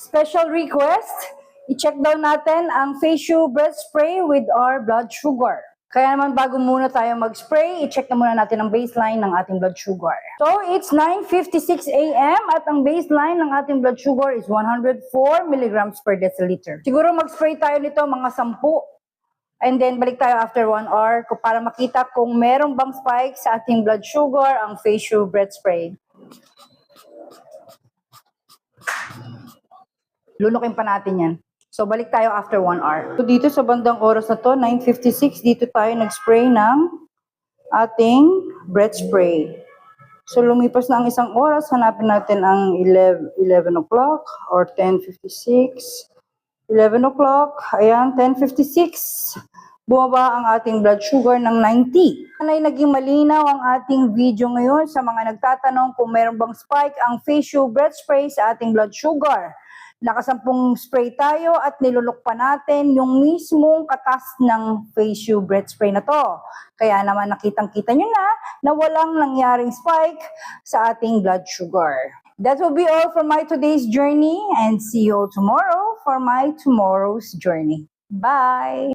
Special request, i-check daw natin ang Facial Breath Spray with our blood sugar. Kaya naman bago muna tayo mag-spray, i-check na muna natin ang baseline ng ating blood sugar. So, it's 9:56 a.m. at ang baseline ng ating blood sugar is 104 milligrams per deciliter. Siguro mag-spray tayo nito mga 10. And then, balik tayo after 1 hour para makita kung merong bang spike sa ating blood sugar ang Facial Breath Spray. Lunukin pa natin yan. So, balik tayo after 1 hour. So, dito sa bandang oras na to, 9:56, dito tayo nag-spray ng ating breath spray. So, lumipas na ang isang oras. Hanapin natin ang 11 o'clock or 10:56. 11 o'clock. Ayan, 10:56. Bumaba ang ating blood sugar ng 90. Sana'y naging malinaw ang ating video ngayon sa mga nagtatanong kung meron bang spike ang Facial Breath Spray sa ating blood sugar. Nakasampung spray tayo at nilulok pa natin yung mismong katas ng Facial Breath Spray na to. Kaya naman nakitang-kita nyo na walang nangyaring spike sa ating blood sugar. That will be all for my today's journey and see you all tomorrow for my tomorrow's journey. Bye!